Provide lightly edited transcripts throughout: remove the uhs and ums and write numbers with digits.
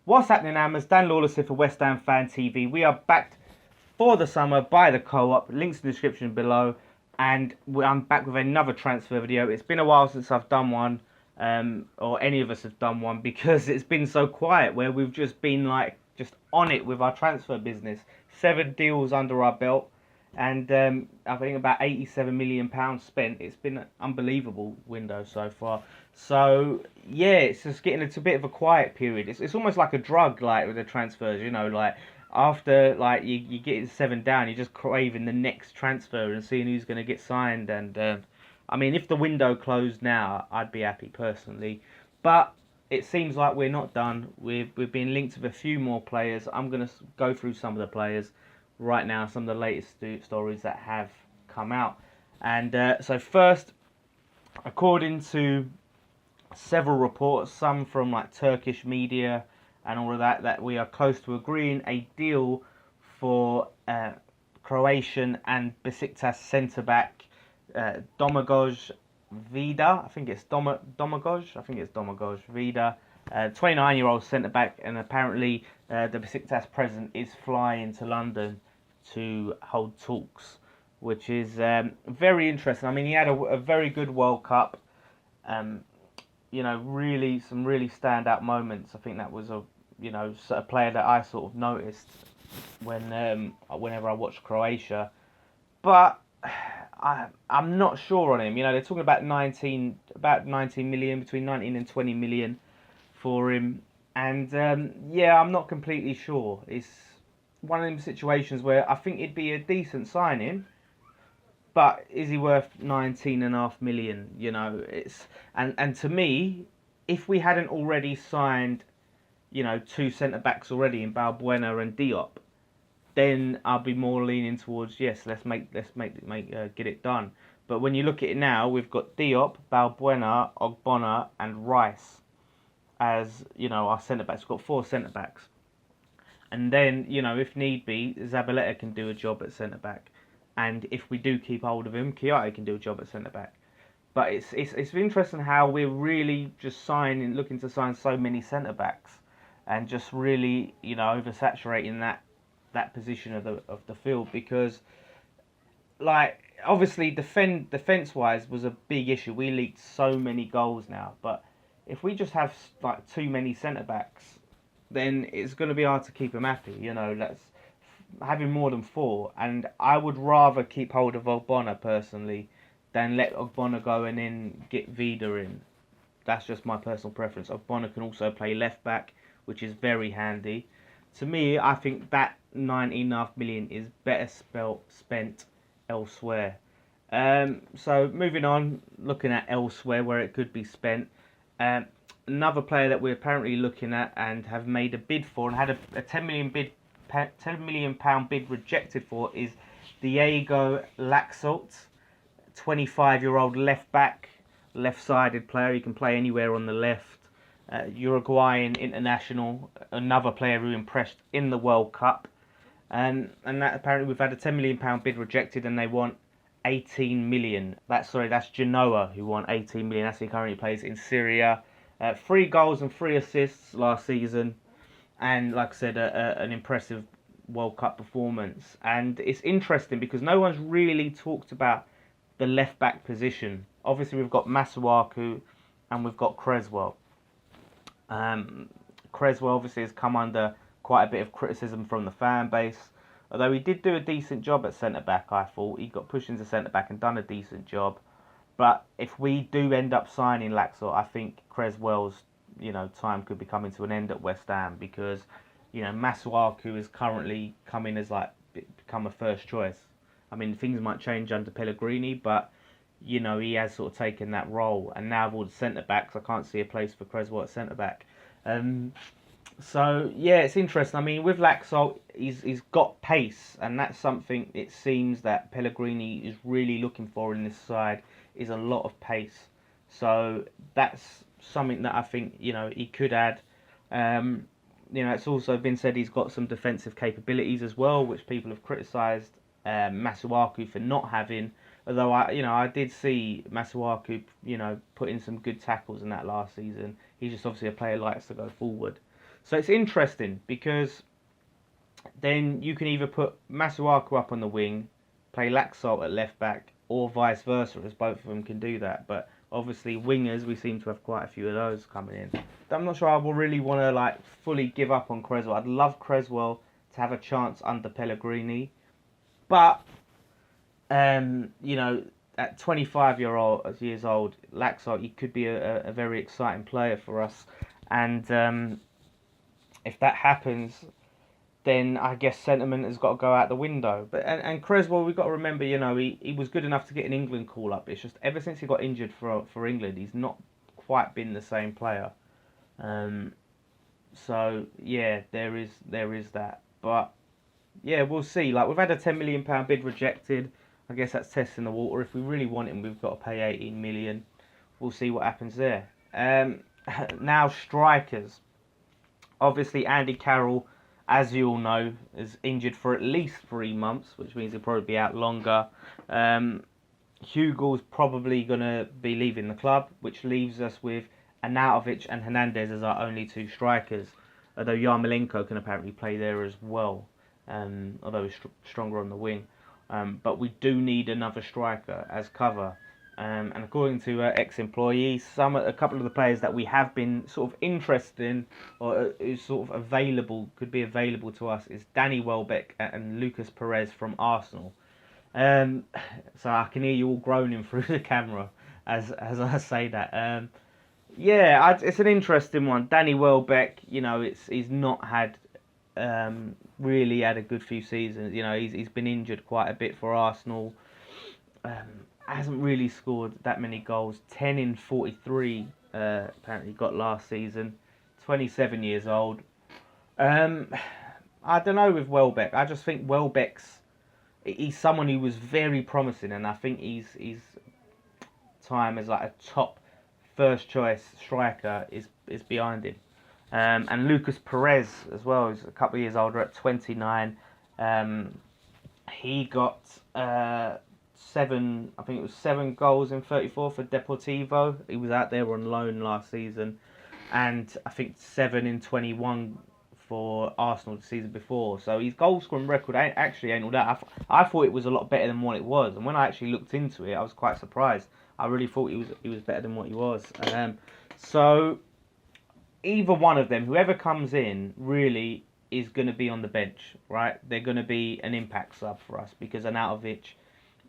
What's happening, Ammers? Dan Lawless here for West Ham Fan TV. We are backed for the summer by the Co-op. Links in the description below. And I'm back with another transfer video. It's been a while since I've done one, or any of us have done one, because it's been so quiet, where we've just been like just on it with our transfer business. 7 deals under our belt, and I think about £87 million spent. It's been an unbelievable window so far. So yeah, it's just getting into a bit of a quiet period. It's almost like a drug, like with the transfers, you know, like after like you get 7 down, you're just craving the next transfer and seeing who's going to get signed. And I mean, if the window closed now, I'd be happy personally, but it seems like we're not done. We've been linked with a few more players. I'm going to go through some of the players right now, some of the latest stories that have come out. And so first, according to several reports, some from like Turkish media and all of that, that we are close to agreeing a deal for Croatian and Besiktas centre-back Domagoj Vida. I think it's Domagoj. I think it's Domagoj Vida. 29-year-old centre-back, and apparently the Besiktas president is flying to London to hold talks, which is very interesting. I mean, he had a very good World Cup. You know, really some really standout moments. I think that was a player that I sort of noticed whenever I watched Croatia, but I'm not sure on him. You know, they're talking about 19 million, between 19 and 20 million for him, and yeah, I'm not completely sure. It's one of them situations where I think it'd be a decent signing, but is he worth 19.5 million? You know, it's and to me, if we hadn't already signed, you know, 2 centre backs already in Balbuena and Diop, then I'll be more leaning towards yes, let's get it done. But when you look at it now, we've got Diop, Balbuena, Ogbonna, and Rice as, you know, our centre backs. We've got 4 centre backs, and then, you know, if need be, Zabaleta can do a job at centre back. And if we do keep hold of him, Chiari can do a job at centre back. But it's interesting how we're really just looking to sign so many centre backs, and just really, you know, oversaturating that position of the field, because like obviously defense wise was a big issue. We leaked so many goals now, but if we just have like too many centre backs, then it's going to be hard to keep them happy. You know, let's having more than 4, and I would rather keep hold of Ogbonna personally than let Ogbonna go and then get Vida in. That's just my personal preference. Ogbonna can also play left back, which is very handy. To me, I think that 19.5 million is better spent elsewhere. So moving on, looking at elsewhere where it could be spent. Another player that we're apparently looking at and have made a bid for and had a 10 million bid £10 million bid rejected for is Diego Laxalt, 25-year-old left back, left-sided player. He can play anywhere on the left. Uruguayan international, another player who impressed in the World Cup, and that apparently we've had a £10 million bid rejected, and they want 18 million. That's Genoa who want 18 million. That's who currently plays in Syria. 3 goals and 3 assists last season. And like I said, an impressive World Cup performance. And it's interesting because no one's really talked about the left back position. Obviously, we've got Masuaku and we've got Creswell. Creswell obviously has come under quite a bit of criticism from the fan base. Although he did do a decent job at centre back, I thought he got pushed into centre back and done a decent job. But if we do end up signing Laxalt, I think Creswell's, you know, time could be coming to an end at West Ham, because, you know, Masuaku is currently coming as like become a first choice. I mean, things might change under Pellegrini, but, you know, he has sort of taken that role. And now with all the centre backs, I can't see a place for Creswell at centre back. So yeah, it's interesting. I mean, with Laxalt, he's got pace, and that's something it seems that Pellegrini is really looking for in this side, is a lot of pace. So that's something that I think, you know, he could add. You know, it's also been said he's got some defensive capabilities as well, which people have criticised Masuaku for not having. Although I did see Masuaku, you know, put in some good tackles in that last season. He's just obviously a player who likes to go forward. So it's interesting because then you can either put Masuaku up on the wing, play Laxalt at left back, or vice versa, as both of them can do that. But obviously, wingers, we seem to have quite a few of those coming in. I'm not sure I will really want to like fully give up on Creswell. I'd love Creswell to have a chance under Pellegrini, but you know, at 25 years old, Laxalt, he could be a very exciting player for us, and if that happens, then I guess sentiment has got to go out the window. But and Creswell, we've got to remember, you know, he was good enough to get an England call up. It's just ever since he got injured for England, he's not quite been the same player. So yeah, there is that. But yeah, we'll see. Like, we've had a £10 million bid rejected. I guess that's testing the water. If we really want him, we've got to pay 18 million. We'll see what happens there. Now strikers. Obviously, Andy Carroll, as you all know, is injured for at least 3 months, which means he'll probably be out longer. Hugo's probably going to be leaving the club, which leaves us with Arnautovic and Hernandez as our only 2 strikers, although Yarmolenko can apparently play there as well, although he's stronger on the wing. But we do need another striker as cover. And according to ex-employees, a couple of the players that we have been sort of interested in, or is sort of available, could be available to us, is Danny Welbeck and Lucas Perez from Arsenal. So I can hear you all groaning through the camera as I say that. Yeah, it's an interesting one. Danny Welbeck, you know, he's not had really had a good few seasons. You know, he's been injured quite a bit for Arsenal. Hasn't really scored that many goals. 10 in 43 apparently got last season. 27 years old. I don't know with Welbeck. I just think he's someone who was very promising, and I think he's time as like a top first choice striker is behind him. And Lucas Perez as well, who's a couple of years older at 29. He got 7 goals in 34 for Deportivo. He was out there on loan last season, and I think 7 in 21 for Arsenal the season before. So his goal scoring record actually ain't all that. I thought it was a lot better than what it was, and when I actually looked into it, I was quite surprised. I really thought he was better than what he was. So either one of them, whoever comes in, really is going to be on the bench, right? They're going to be an impact sub for us, because Arnautovic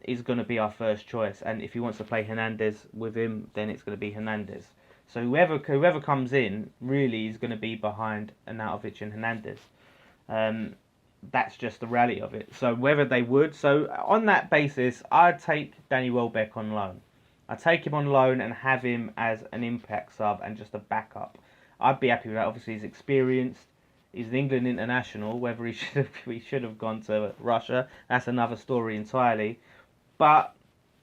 is going to be our first choice, and if he wants to play Hernandez with him, then it's going to be Hernandez. So whoever comes in really is going to be behind Arnautovic and Hernandez. That's just the reality of it. So whether they would, so on that basis, I'd take Danny Welbeck on loan. I'd take him on loan and have him as an impact sub and just a backup. I'd be happy with that. Obviously, he's experienced. He's an England international. Whether he should have gone to Russia, that's another story entirely. But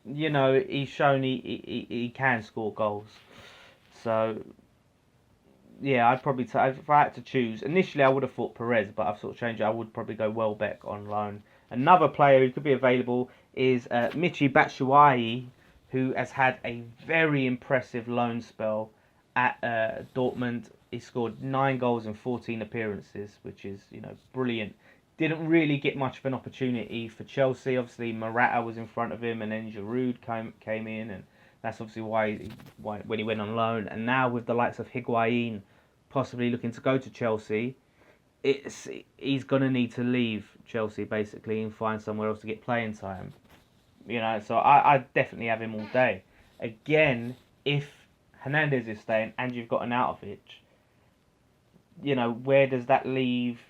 you know, he's shown he can score goals. So yeah, I'd probably if I had to choose. Initially, I would have thought Perez, but I've sort of changed it. I would probably go Welbeck on loan. Another player who could be available is Michy Batshuayi, who has had a very impressive loan spell at Dortmund. He scored 9 goals in 14 appearances, which is, you know, brilliant. Didn't really get much of an opportunity for Chelsea. Obviously, Morata was in front of him, and then Giroud came in, and that's obviously why when he went on loan. And now with the likes of Higuain possibly looking to go to Chelsea, he's going to need to leave Chelsea basically and find somewhere else to get playing time. You know, so I definitely have him all day. Again, if Hernandez is staying and you've got Arnautovic, you know, where does that leave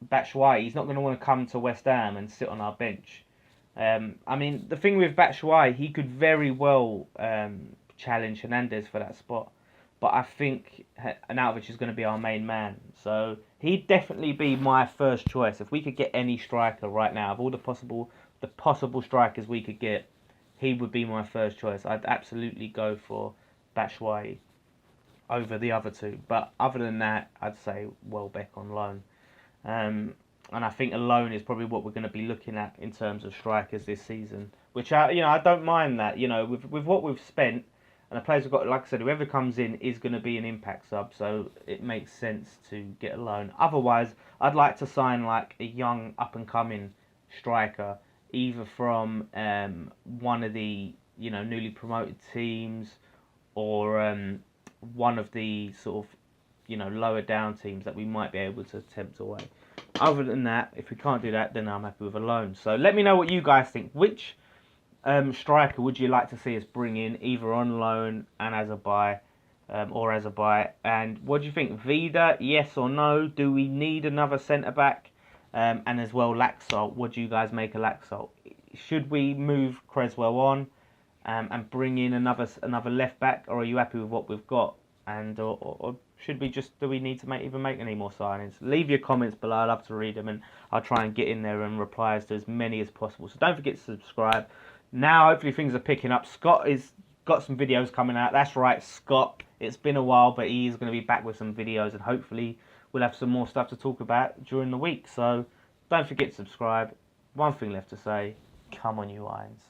Batshuayi? He's not going to want to come to West Ham and sit on our bench. I mean, the thing with Batshuayi, he could very well challenge Hernandez for that spot. But I think Arnautovic is going to be our main man. So he'd definitely be my first choice. If we could get any striker right now, of all the possible strikers we could get, he would be my first choice. I'd absolutely go for Batshuayi over the other 2. But other than that, I'd say Welbeck on loan. And I think a loan is probably what we're going to be looking at in terms of strikers this season. Which I don't mind that. You know, with what we've spent, And the players have got, like I said, whoever comes in is going to be an impact sub, so it makes sense to get a loan. Otherwise, I'd like to sign like a young up-and-coming striker, either from one of the newly promoted teams, or one of the sort of lower down teams that we might be able to tempt away. Other than that, if we can't do that, then I'm happy with a loan. So let me know what you guys think. Which striker would you like to see us bring in, either on loan and as a buy, or as a buy? And what do you think? Vida, yes or no? Do we need another centre back? And as well, Laxalt. What do you guys make of Laxalt? Should we move Creswell on and bring in another left back, or are you happy with what we've got? And or should we just, do we need to make any more signings? Leave your comments below. I love to read them, and I'll try and get in there and reply to as many as possible. So don't forget to subscribe. Now, hopefully things are picking up. Scott has got some videos coming out. That's right, Scott. It's been a while, but he is going to be back with some videos, and hopefully we'll have some more stuff to talk about during the week. So don't forget to subscribe. One thing left to say, come on you Lions.